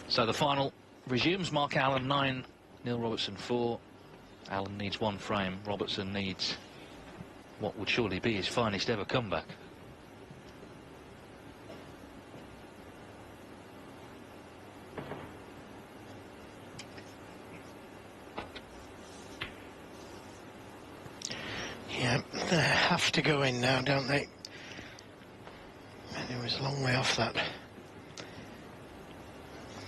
So the final resumes. Mark Allen 9, Neil Robertson 4. Allen needs 1 frame. Robertson needs what would surely be his finest ever comeback. Yeah, they have to go in now, don't they? And it was a long way off that.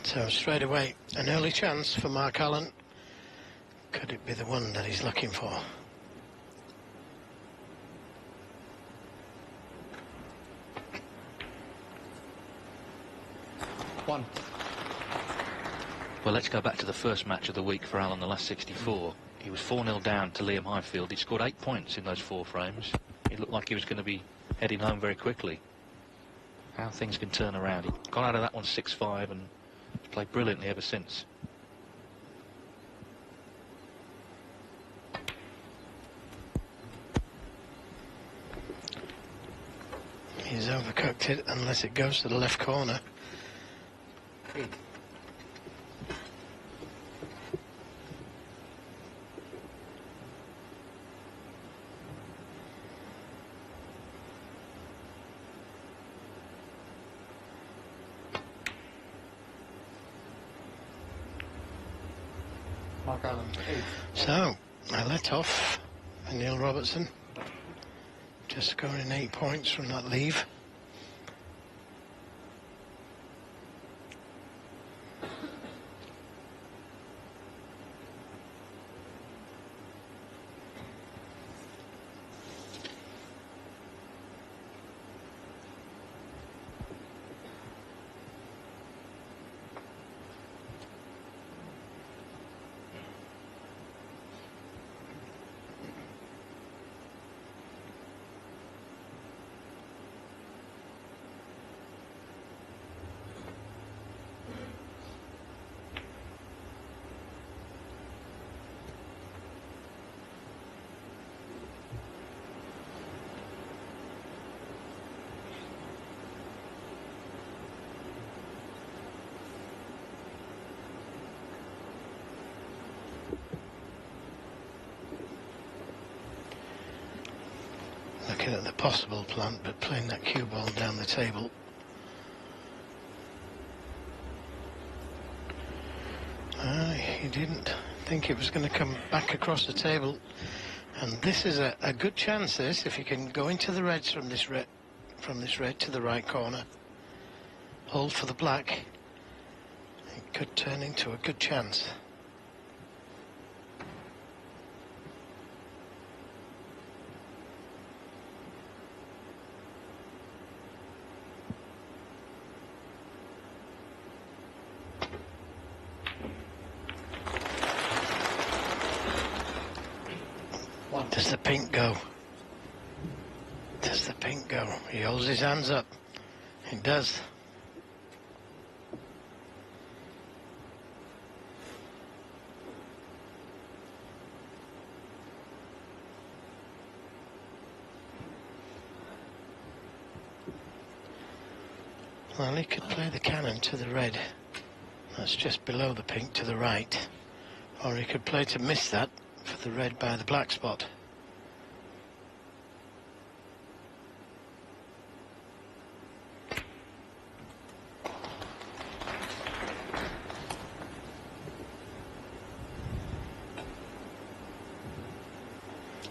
So straight away, an early chance for Mark Allen. Could it be the one that he's looking for? One. Well, let's go back to the first match of the week for Allen, the last 64. He was 4-0 down to Liam Highfield. He scored 8 points in those 4 frames. It looked like he was going to be heading home very quickly. How things can turn around. He got out of that one 6-5 and played brilliantly ever since. He's overcooked it unless it goes to the left corner. 8. Mark Allen, 8. So, a let off for Neil Robertson. Just scoring 8 points from that leave. Looking at the possible plan, but playing that cue ball down the table. He didn't think it was going to come back across the table. And this is a good chance, this, if you can go into the reds from this red to the right corner. Hold for the black. It could turn into a good chance. Does the pink go? Does the pink go? He holds his hands up. It does. Well, he could play the cannon to the red. That's just below the pink to the right. Or he could play to miss that for the red by the black spot.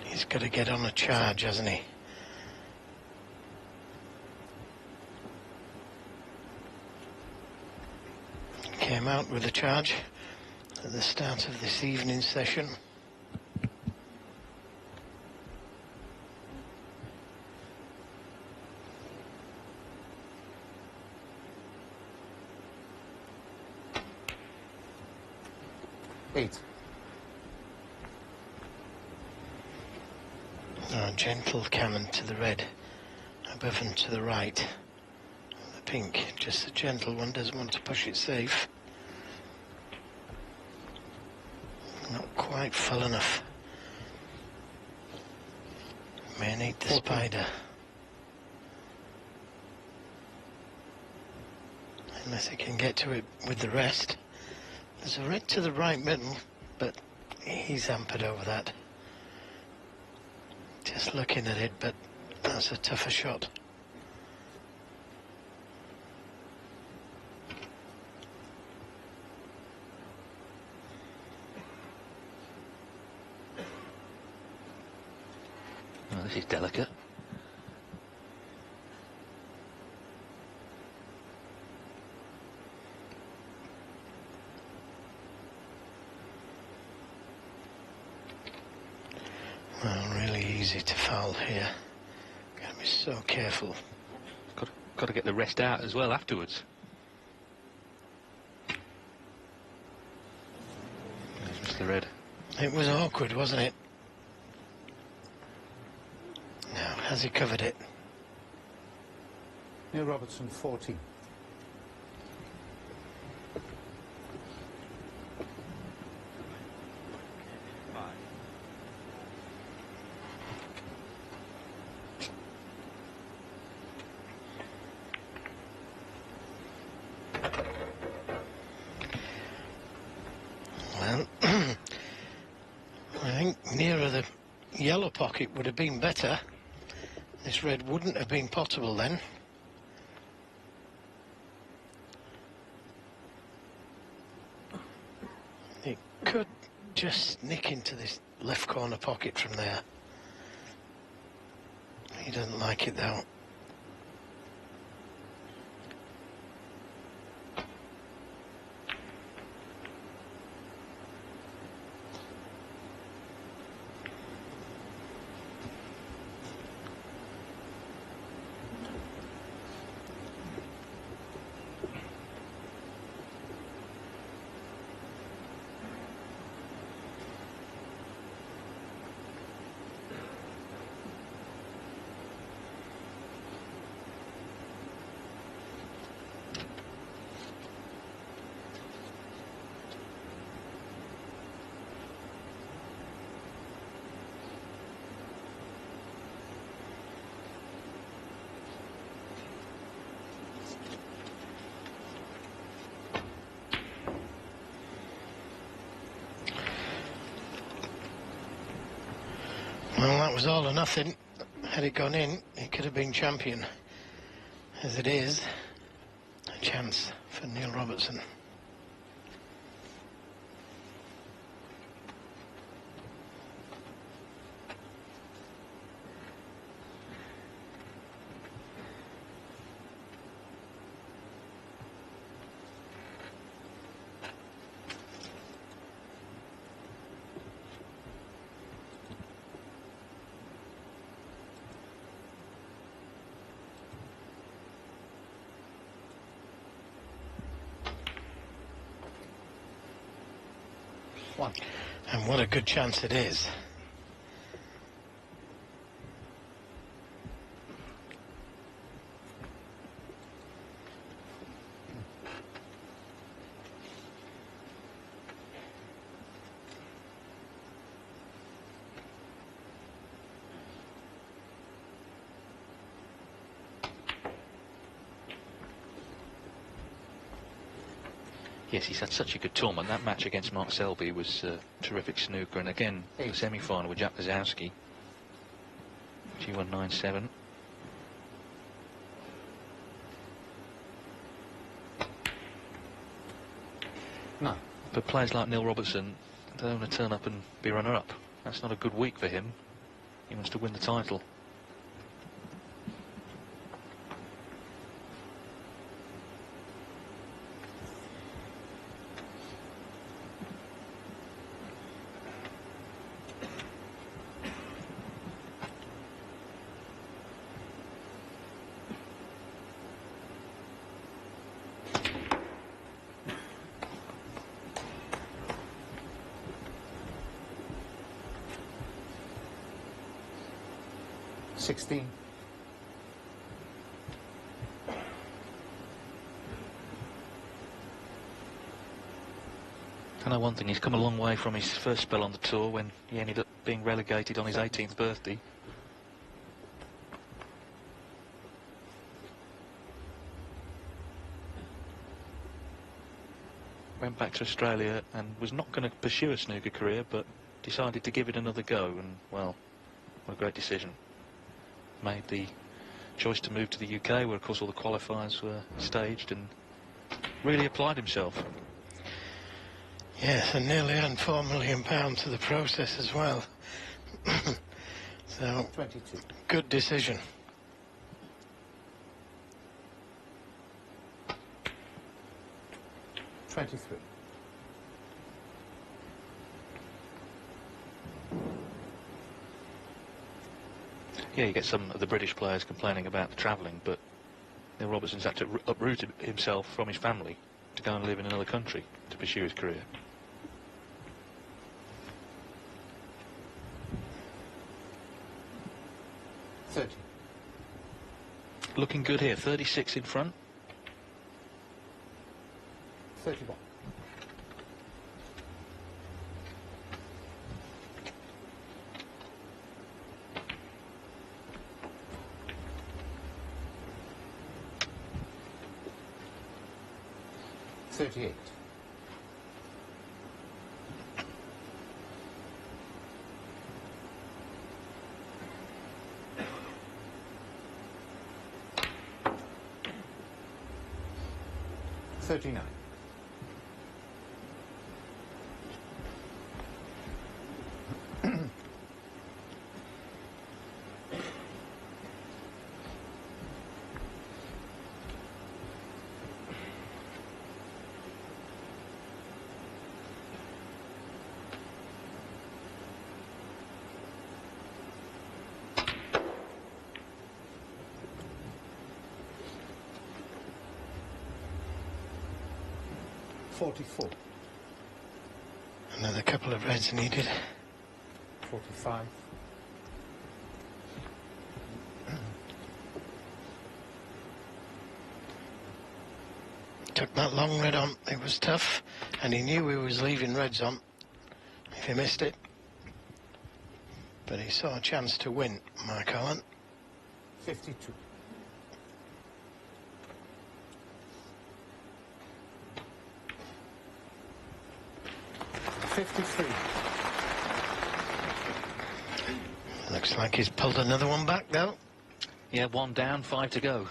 He's got to get on a charge, hasn't he? Came out with a charge at the start of this evening session. A gentle cannon to the red, above and to the right. The pink, just a gentle one, doesn't want to push it safe. Not quite full enough. May need the spider. unless he can get to it with the rest. There's a red to the right middle, but he's hampered over that. Just looking at it, but that's a tougher shot. Oh, this is delicate. Well, really easy to foul here. Got to be so careful. Got to get the rest out as well afterwards. There's Mr. Red. It was awkward, wasn't it? Now, has he covered it? Neil Robertson, 14. Well, I think nearer the yellow pocket would have been better. This red wouldn't have been potable then. It could just nick into this left corner pocket from there. He doesn't like it though. Well, that was all or nothing. Had it gone in, it could have been champion. As it is, a chance for Neil Robertson. One. And what a good chance it is. Yes, he's had such a good tournament. That match against Mark Selby was terrific snooker, and again the semi-final with Jack Lisowski. She won 9-7. No. But players like Neil Robertson, they don't want to turn up and be runner-up. That's not a good week for him. He wants to win the title. I know one thing, he's come a long way from his first spell on the tour when he ended up being relegated on his 18th birthday. went back to Australia and was not going to pursue a snooker career, but decided to give it another go, and, well, what a great decision. Made the choice to move to the UK, where, of course, all the qualifiers were staged, and really applied himself. Yes, and nearly earned £4 million to the process as well. So, 22. good decision. $23. Yeah, you get some of the British players complaining about the travelling, but Neil Robertson's had to uproot himself from his family to go and live in another country to pursue his career. $30. Looking good here, 36 in front. 31. $38. $39. $44. Another couple of reds needed. 45. Took that long red on. It was tough, and he knew he was leaving reds on if he missed it. But he saw a chance to win, Mark Allen. 52. $53. Looks like he's pulled another one back, though. Yeah, 1 down, 5 to go.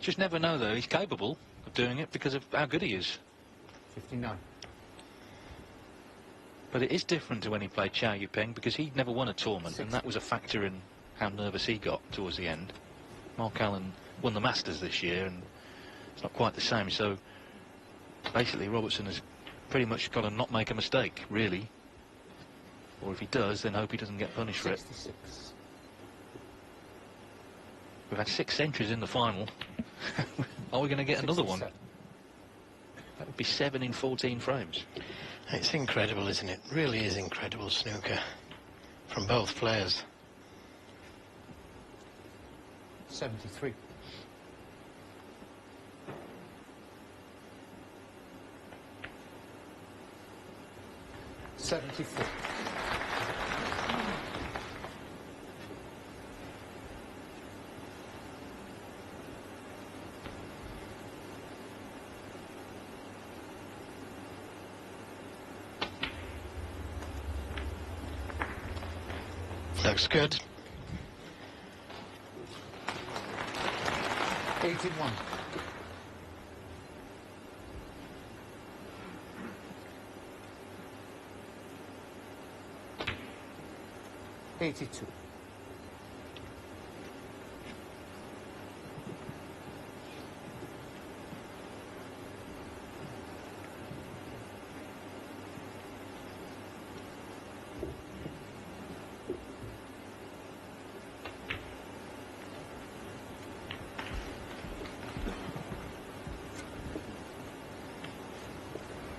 Just never know, though. He's capable of doing it because of how good he is. 59. But it is different to when he played Chow Yu-peng, because he'd never won a tournament, and that was a factor in how nervous he got towards the end. Mark Allen won the Masters this year, and it's not quite the same. So basically, Robertson has pretty much got to not make a mistake, really. Or if he does, then hope he doesn't get punished for it. 66. We've had 6 centuries in the final. Are we going to get another one? 67. That would be 7 in 14 frames. It's incredible, isn't it? Really is incredible snooker from both players. 73. $74. Looks good. 81. $82.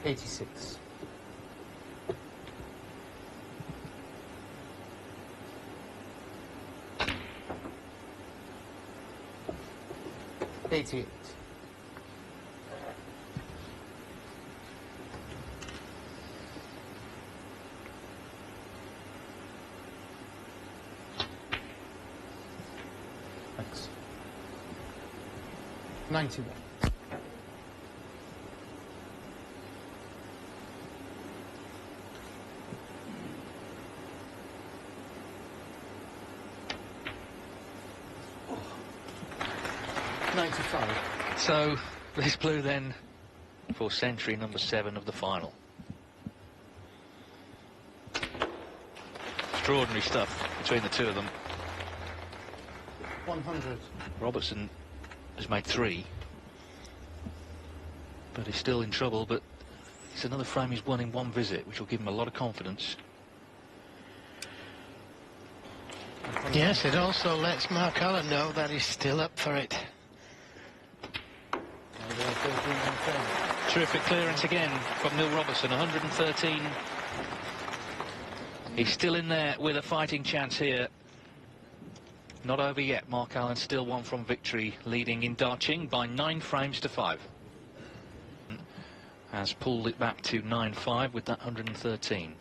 $86. $88. Thanks. 91. 95. So this blue then for century number 7 of the final. Extraordinary stuff between the two of them. 100. Robertson has made 3, but he's still in trouble. But it's another frame he's won in one visit, which will give him a lot of confidence. Yes, it also lets Mark Allen know that he's still up for it. Terrific clearance again from Neil Robertson, 113. He's still in there with a fighting chance here. Not over yet. Mark Allen still one from victory, leading in Darching by 9 frames to 5. Has pulled it back to 9-5 with that 113.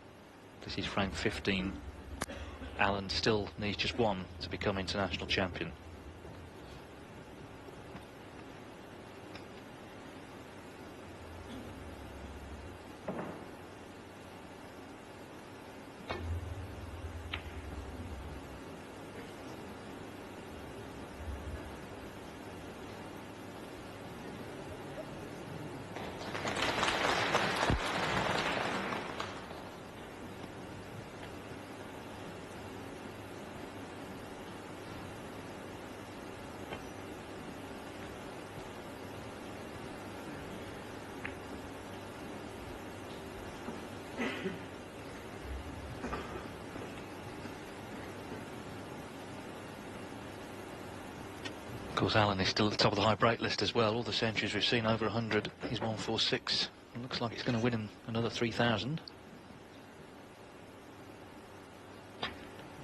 This is frame 15. Allen still needs just 1 to become international champion. Of course, Allen is still at the top of the high break list as well. All the centuries we've seen over 100. He's 146. It looks like it's going to win him another 3,000.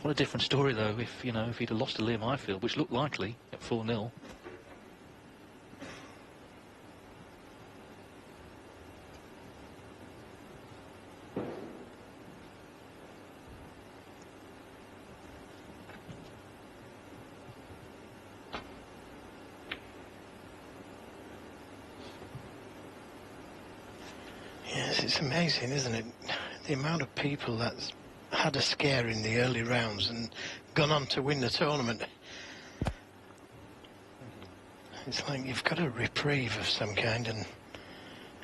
What a different story, though, if, you know, if he'd have lost to Liam Highfield, which looked likely at 4-0. Yes, it's amazing, isn't it? The amount of people that's had a scare in the early rounds and gone on to win the tournament. It's like you've got a reprieve of some kind and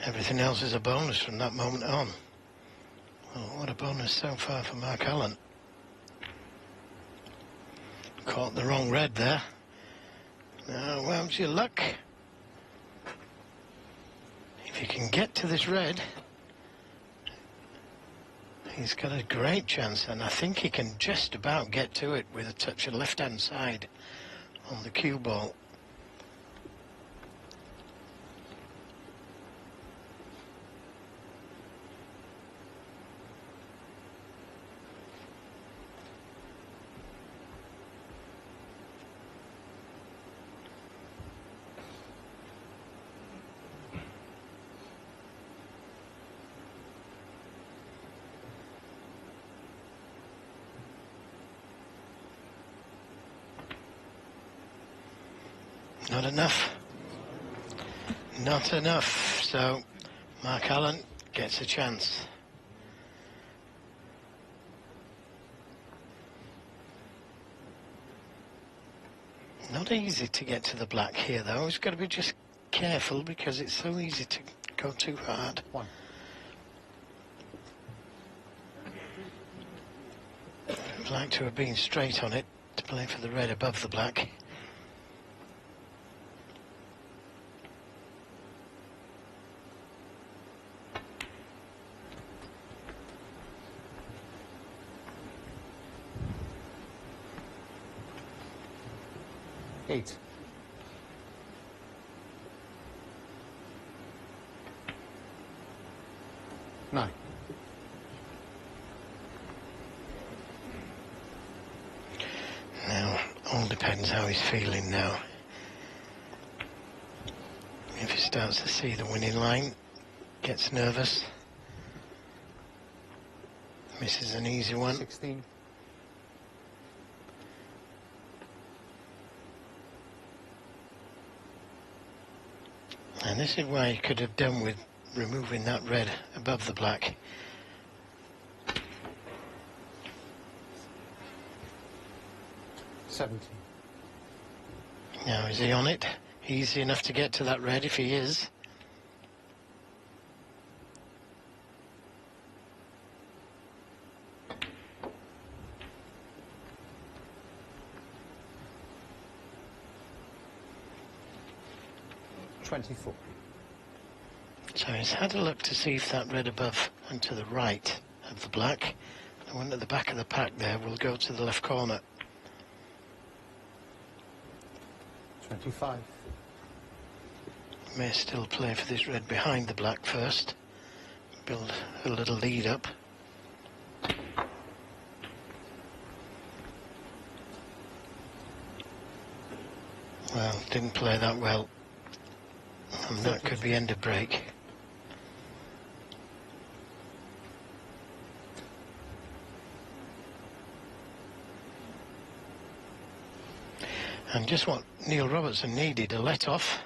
everything else is a bonus from that moment on. Well, what a bonus so far for Mark Allen. Caught the wrong red there. Now, where's your luck? If you can get to this red, he's got a great chance, and I think he can just about get to it with a touch of left-hand side on the cue ball. Not enough. Not enough. So Mark Allen gets a chance. Not easy to get to the black here, though. He's got to be just careful because it's so easy to go too hard. 1. I'd like to have been straight on it to play for the red above the black. Eight. Nine. Now, all depends how he's feeling now. If he starts to see the winning line, gets nervous, misses an easy one. 16. And this is why he could have done with removing that red above the black. $17. Now, is he on it? Easy enough to get to that red if he is. So he's had a look to see if that red above went to the right of the black. The one at the back of the pack there will go to the left corner. 25. May still play for this red behind the black first. Build a little lead up. Well, didn't play that well. And that could be end of break. And just what Neil Robertson needed, a let-off.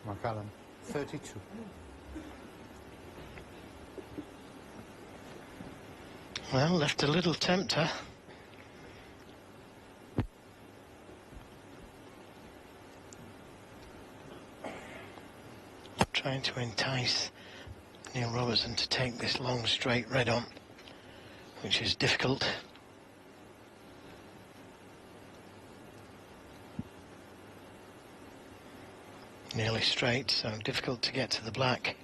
Mark Allen, 32. Well, left a little tempter. Trying to entice Neil Robertson to take this long straight red on, which is difficult. Nearly straight, so difficult to get to the black.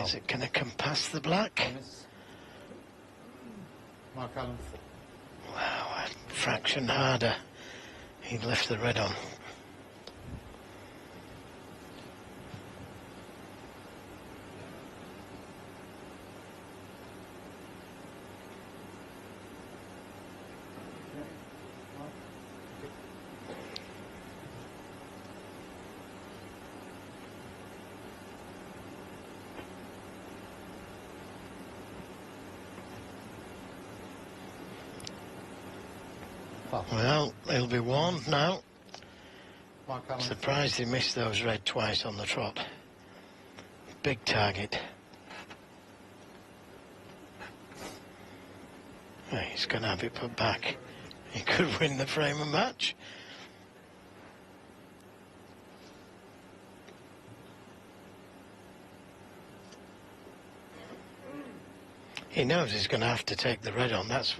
Is it going to come past the black? Mark Allen. Wow, a fraction harder. He left the red on. Well, he'll be warned now. Surprised he missed those red twice on the trot. Big target. Well, he's going to have it put back. He could win the frame of match. He knows he's going to have to take the red on. That's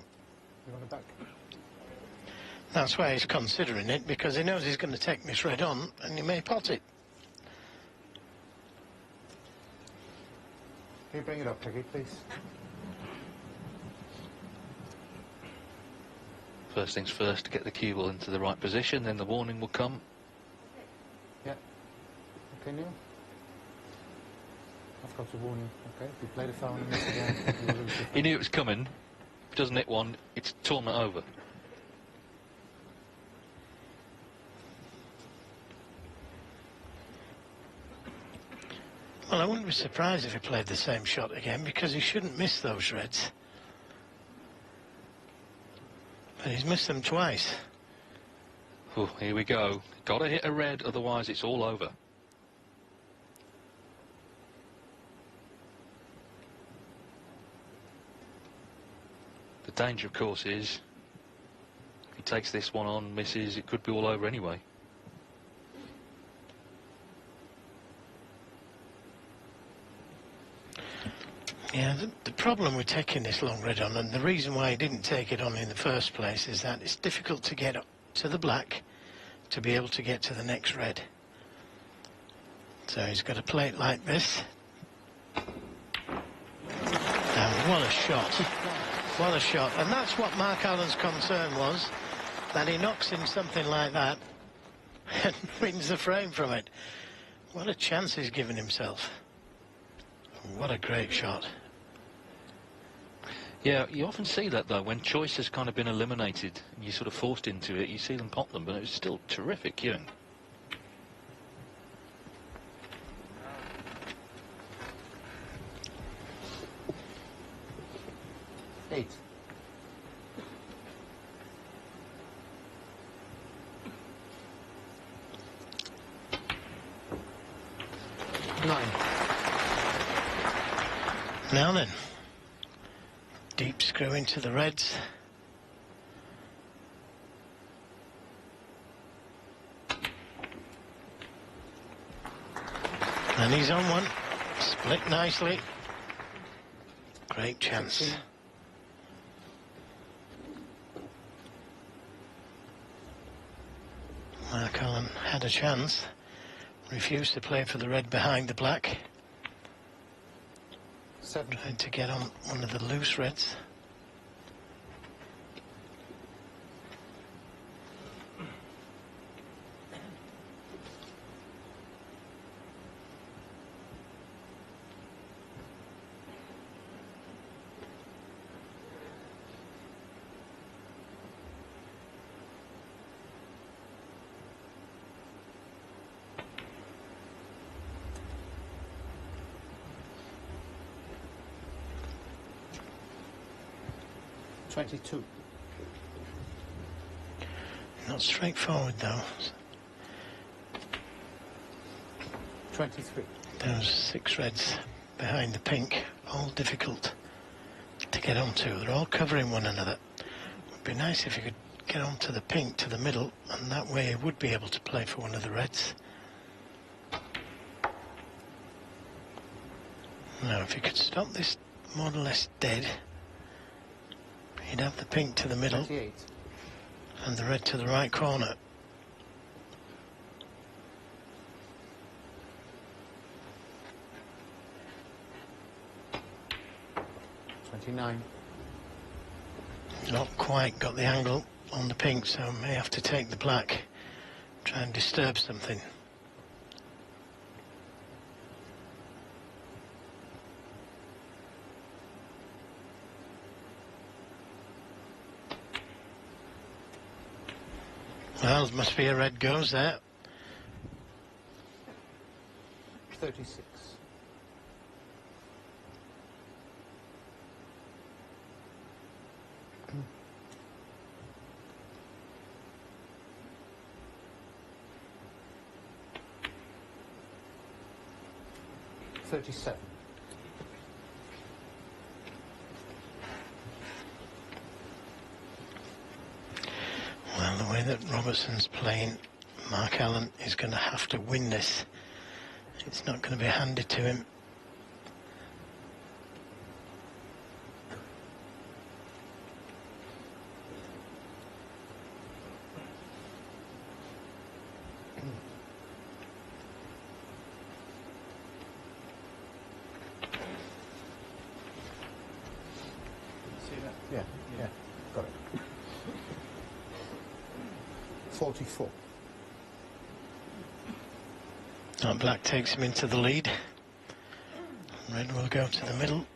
why he's considering it, because he knows he's going to take this red on and he may pot it. Can you bring it up, Peggy, please? First things first, to get the cue ball into the right position, then the warning will come. Yeah. Okay, Neil? I've got the warning. Okay, if you play the foul and miss again, you will lose the He knew it was coming. If he doesn't hit one, it's tournament over. Well, I wouldn't be surprised if he played the same shot again, because he shouldn't miss those reds. But he's missed them twice. Oh, here we go. Got to hit a red, otherwise it's all over. The danger, of course, is if he takes this one on, misses, it could be all over anyway. Yeah, the problem with taking this long red on, and the reason why he didn't take it on in the first place, is that it's difficult to get up to the black to be able to get to the next red. So he's got to play it like this. And what a shot. What a shot. And that's what Mark Allen's concern was, that he knocks in something like that and wins the frame from it. What a chance he's given himself. What a great shot. Yeah, you often see that though, when choice has kind of been eliminated and you're sort of forced into it, you see them pop them, but it's still terrific cueing. Eight. Nine. Now then, deep screw into the reds. And he's on one. Split nicely. Great chance. 16. Mark Allen had a chance. Refused to play for the red behind the black. 17. Tried to get on one of the loose reds. $22. Not straightforward though. 23. Those 6 reds behind the pink, all difficult to get onto. They're all covering one another. Would be nice if you could get onto the pink to the middle, and that way you would be able to play for one of the reds. Now, if you could stop this more or less dead, you'd have the pink to the middle 28. and the red to the right corner. $29. Not quite got the angle on the pink, so may have to take the black, try and disturb something. Well, must be a red goes there. 36. $37. Well, the way that Robertson's playing, Mark Allen is going to have to win this. It's not going to be handed to him. Yeah, yeah, got it. 44. That black takes him into the lead. Red will go to the middle.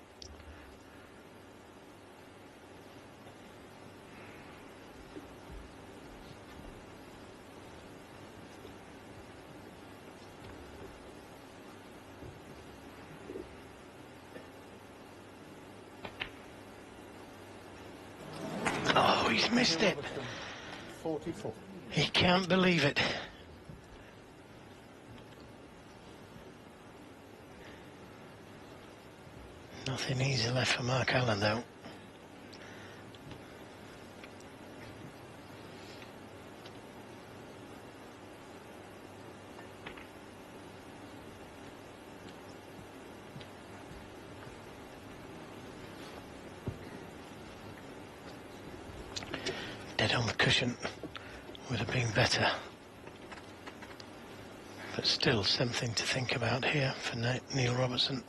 Oh, he's missed it. 44. He can't believe it. Nothing easy left for Mark Allen, though. Dead on the cushion would have been better. But still something to think about here for Neil Robertson.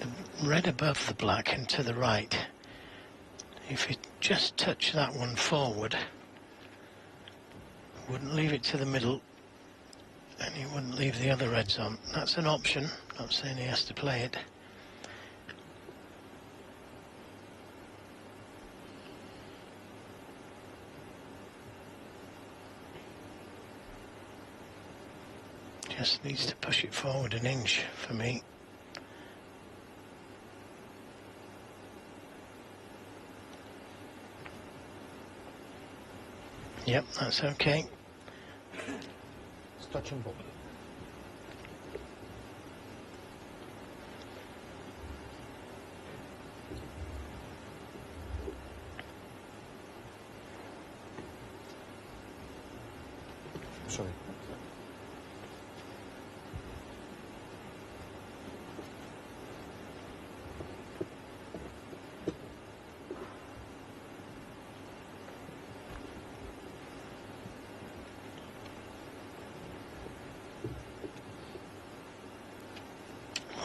the red above the black and to the right. If you just touch that one forward, wouldn't leave it to the middle, and you wouldn't leave the other reds on. That's an option, not saying he has to play it. Just needs to push it forward an inch for me. Yep, that's okay. It's touching ball. Sorry.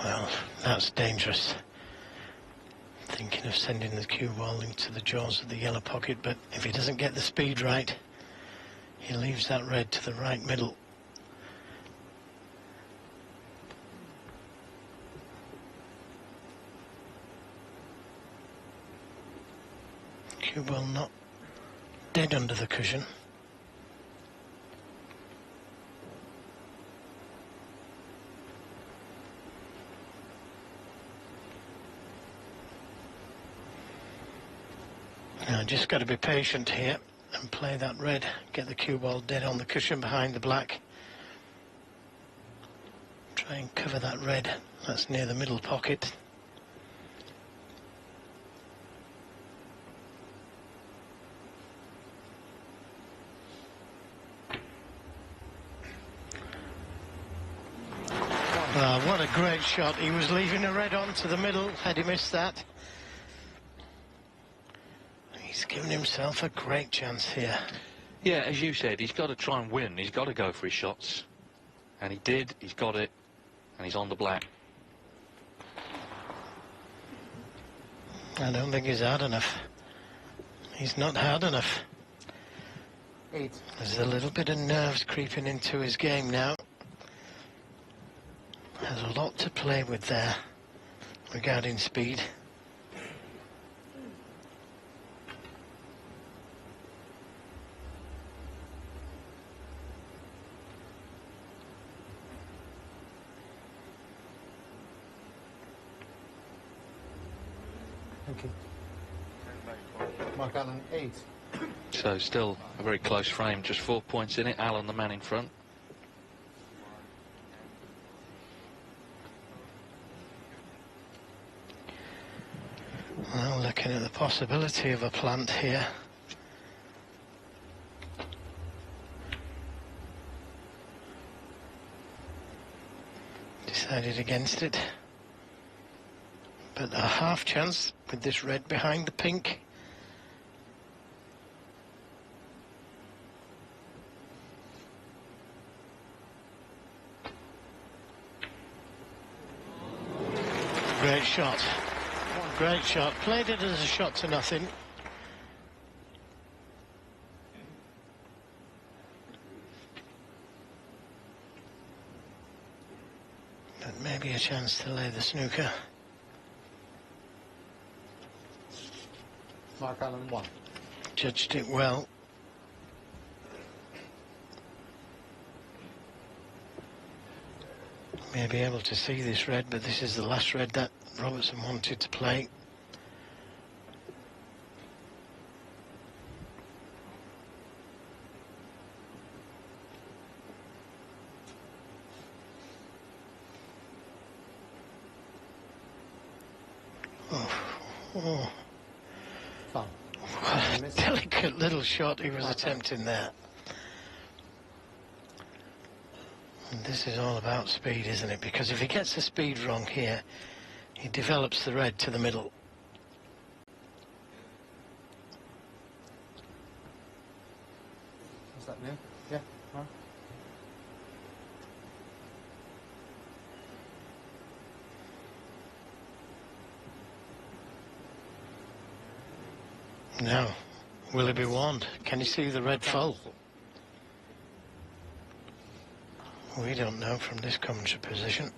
Well, that's dangerous. Thinking of sending the cue ball into the jaws of the yellow pocket, but if he doesn't get the speed right, he leaves that red to the right middle. Cue ball not dead under the cushion. Now, just got to be patient here and play that red, get the cue ball dead on the cushion behind the black. Try and cover that red, that's near the middle pocket. Ah, what a great shot. He was leaving a red on to the middle, had he missed that. He's given himself a great chance here. Yeah, as you said, he's got to try and win. He's got to go for his shots. And he did, he's got it, and he's on the black. I don't think he's hard enough. He's not hard enough. 8. There's a little bit of nerves creeping into his game now. Has a lot to play with there regarding speed. Thank you. Mark Allen, 8. So still a very close frame, just 4 points in it. Allen, the man in front. Well, looking at the possibility of a plant here. Decided against it. But a half chance with this red behind the pink. Great shot. Great shot. Played it as a shot to nothing. But maybe a chance to lay the snooker. Mark Allen, 1. Judged it well. May be able to see this red, but this is the last red that Robertson wanted to play. Oh. Fun. What a delicate little shot he was attempting there. And this is all about speed, isn't it? Because if he gets the speed wrong here, he develops the red to the middle. Is that new? Yeah, Mark. Now, will he be warned? Can you see the red full? We don't know from this commentary position.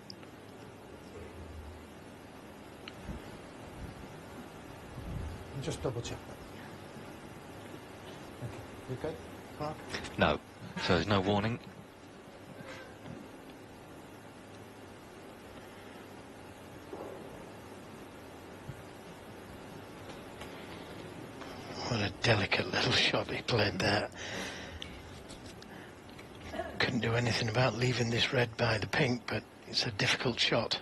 Just double check that. Okay. You okay, Mark? No, so there's no warning. What a delicate little shot he played there. Couldn't do anything about leaving this red by the pink, but it's a difficult shot.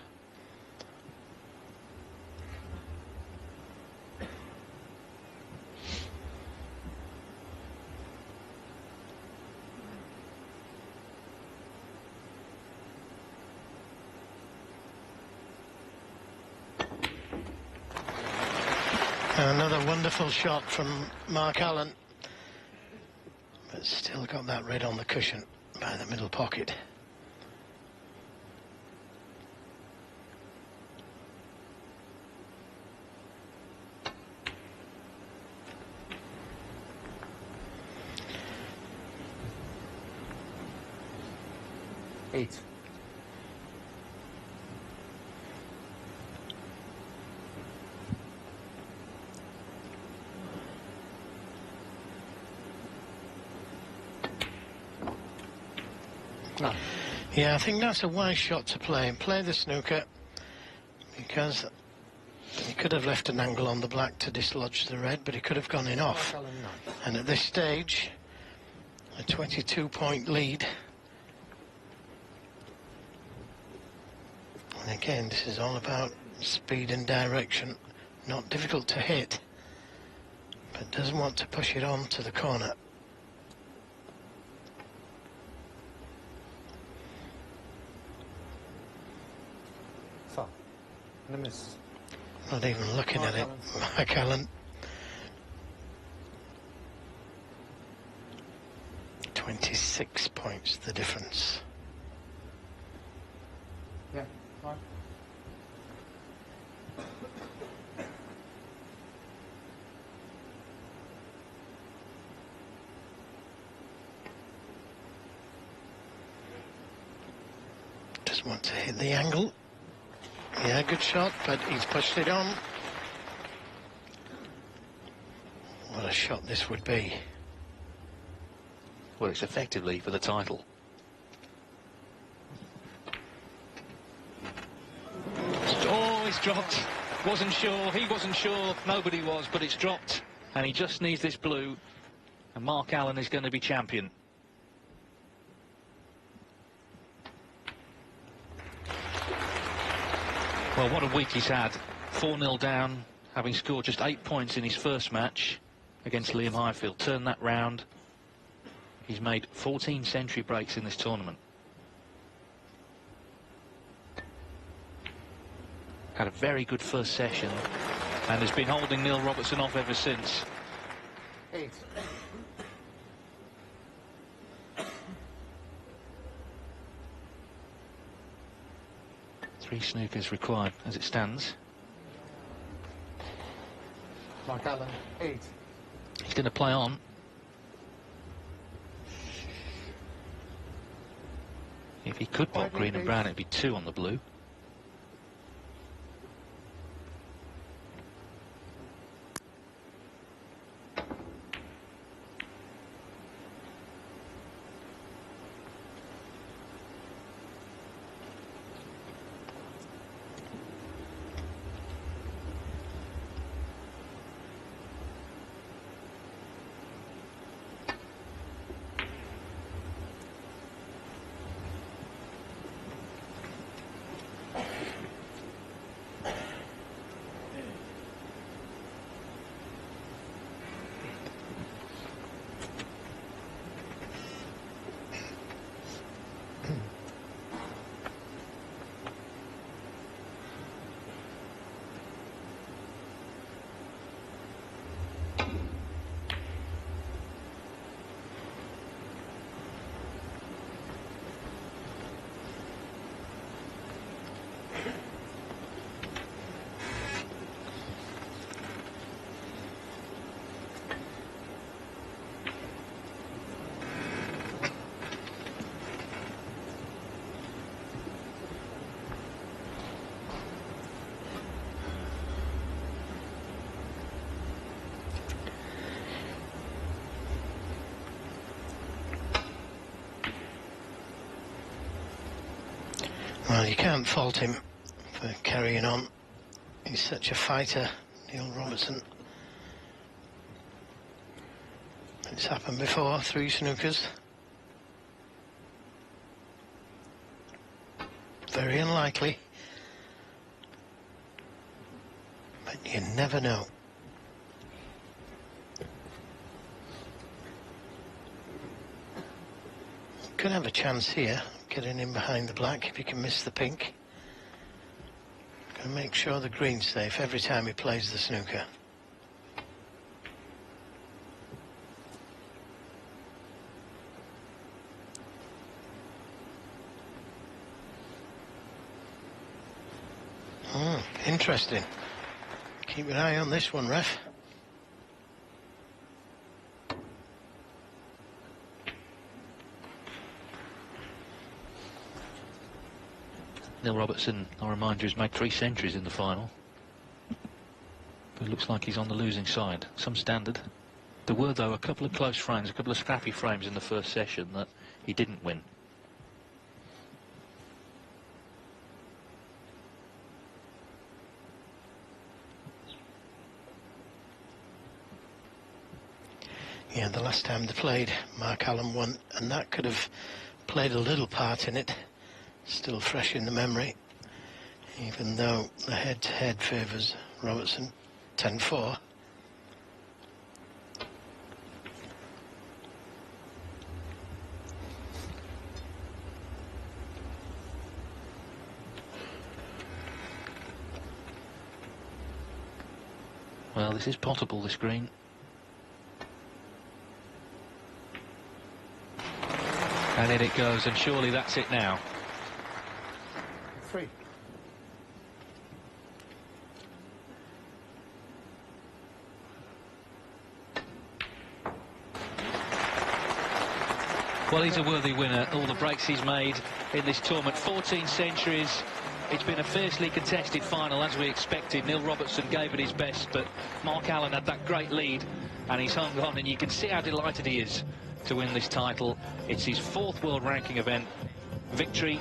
Another wonderful shot from Mark Allen, but still got that red on the cushion by the middle pocket. Eight. No. Yeah, I think that's a wise shot to play, and play the snooker, because he could have left an angle on the black to dislodge the red, but he could have gone in off. And at this stage, a 22-point lead. And again, this is all about speed and direction. Not difficult to hit, but doesn't want to push it on to the corner. And a miss. Not even looking at it, Mark Allen. 26 points, the difference. Yeah, fine. Doesn't want to hit the angle. Yeah, good shot, but he's pushed it on. What a shot this would be. Well, it's effectively for the title. Oh, it's dropped. Wasn't sure, he wasn't sure, nobody was, but it's dropped. And he just needs this blue, and Mark Allen is going to be champion. Well, what a week he's had. 4-0 down, having scored just 8 points in his first match against Liam Highfield. Turned that round. He's made 14 century breaks in this tournament. Had a very good first session and has been holding Neil Robertson off ever since. 8. Three snookers required as it stands. Mark Allen, 8. He's going to play on. If he could pop green and brown, it'd be 2 on the blue. Well, you can't fault him for carrying on. He's such a fighter, Neil Robertson. It's happened before, 3 snookers. Very unlikely, but you never know. Could have a chance here, getting in behind the black if he can miss the pink. Gonna make sure the green's safe every time he plays the snooker. Interesting. Keep an eye on this one, ref. Neil Robertson, I'll remind you, has made 3 centuries in the final. But it looks like he's on the losing side. Some standard. There were, though, a couple of close frames, a couple of scrappy frames in the first session that he didn't win. Yeah, the last time they played, Mark Allen won, and that could have played a little part in it. Still fresh in the memory, even though the head-to-head favours Robertson 10-4. Well, this is potable, this green. And in it goes, and surely that's it now. 3. Well, he's a worthy winner. All the breaks he's made in this tournament, 14 centuries. It's been a fiercely contested final, as we expected. Neil Robertson gave it his best, but Mark Allen had that great lead, and he's hung on, and you can see how delighted he is to win this title. It's his 4th world ranking event victory.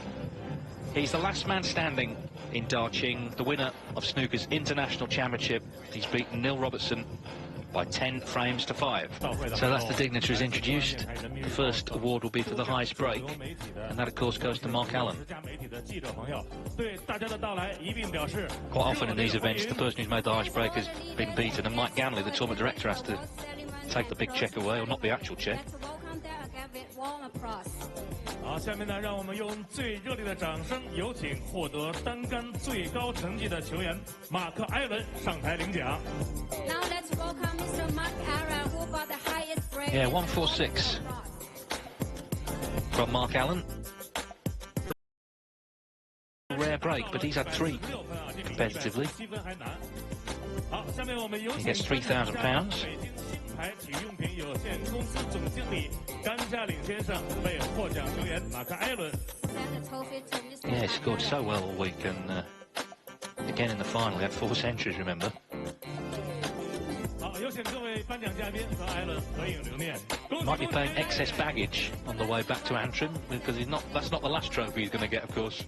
He's the last man standing in Darching, the winner of Snooker's International Championship. He's beaten Neil Robertson by 10 frames to 5. So that's the dignitaries introduced. The first award will be for the highest break, and that of course goes to Mark Allen. Quite often in these events, the person who's made the highest break has been beaten, and Mike Ganley, the tournament director, has to take the big check away, or not the actual check. 好，下面呢，让我们用最热烈的掌声，有请获得单杆最高成绩的球员马克·埃文上台领奖。Now let's welcome Mr. Mark Allen, who got the highest break. Yeah, 146 from Mark Allen. Rare break, but he's had 3 competitively. He gets £3,000. 牌体育用品有限公司总经理甘嘉岭先生为获奖球员马克·埃伦。Yeah, he scored so well all week, and again in the final, he had 4 centuries, remember? 好，有请各位颁奖嘉宾和埃伦合影留念。Might be playing excess baggage on the way back to Antrim, because that's not the last trophy he's going to get, of course.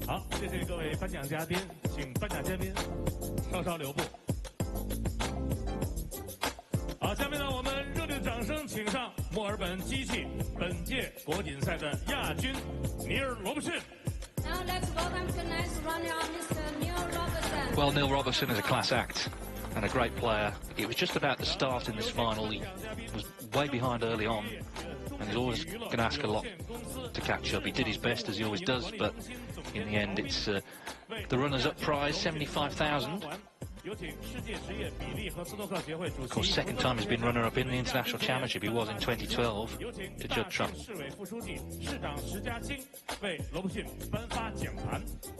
好，谢谢各位颁奖嘉宾，请颁奖嘉宾稍稍留步。 好，下面呢，我们热烈的掌声，请上墨尔本机器本届国锦赛的亚军尼尔·罗伯逊。Well, Neil Robertson is a class act and a great player. It was just about the start in this final. He was way behind early on, and he's always going to ask a lot to catch up. He did his best, as he always does, but in the end, it's the runners-up prize, 75,000. Of course, second time he's been runner-up in the International Championship. He was in 2012 to Judd Trump.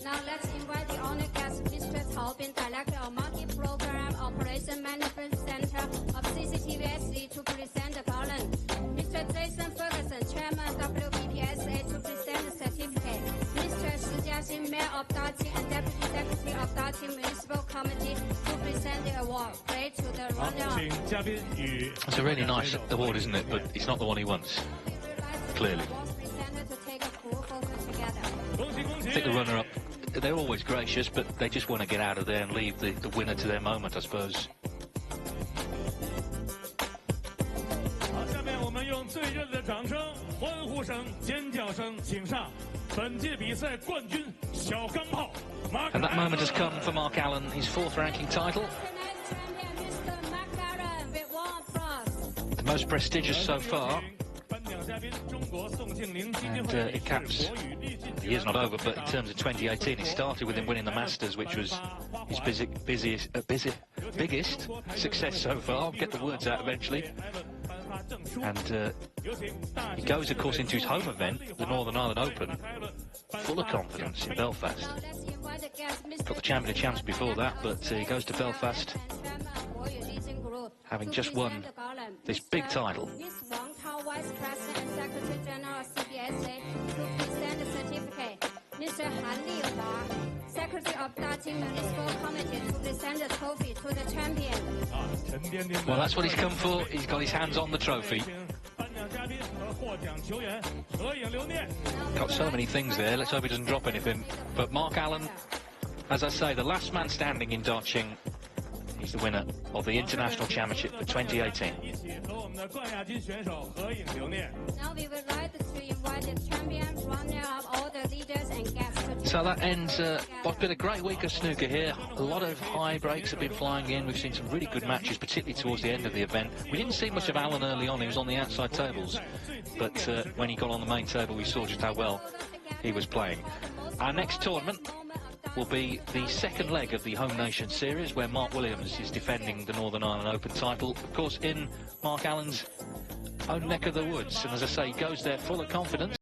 Now let's invite the honored guest, Mr. Selby, Director of Multi-Program Operation Management Center of CCTV to present the garland. Mr. Jason Ferguson, Chairman WBPSA, to present the certificate. Mr. Shi Jiaxin, Mayor of Darching and Deputy Secretary of Darching Municipal Committee, to present the award. Pray to the runner-up. It's a really nice award, isn't it? But it's not the one he wants, clearly. think the runner-up, they're always gracious, but they just want to get out of there and leave the winner to their moment, I suppose. 好，下面我们用最热烈的掌声、欢呼声、尖叫声，请上本届比赛冠军小钢炮。And that moment has come for Mark Allen, his 4th ranking title. The most prestigious so far. And it caps, the year's not over, but in terms of 2018, it started with him winning the Masters, which was his biggest success so far. I'll get the words out eventually. And he goes, of course, into his home event, the Northern Ireland Open, full of confidence in Belfast. Got the Champion of Champs before that, but he goes to Belfast having just won this big title. Mr. Han Lihua, Secretary of Daqing Municipal Committee, to present the trophy to the champion. Well, that's what he's come for. He's got his hands on the trophy. Got so many things there. Let's hope he doesn't drop anything. But Mark Allen, as I say, the last man standing in Daqing. He's the winner of the International Championship for 2018. Now we would like to invite the champion, runner-up, all the leaders and guests. So that ends what's been a great week of snooker here. A lot of high breaks have been flying in. We've seen some really good matches, particularly towards the end of the event. We didn't see much of Allen early on. He was on the outside tables. But when he got on the main table, we saw just how well he was playing. Our next tournament will be the second leg of the Home Nation Series, where Mark Williams is defending the Northern Ireland Open title, of course, in Mark Allen's own neck of the woods. And as I say, he goes there full of confidence.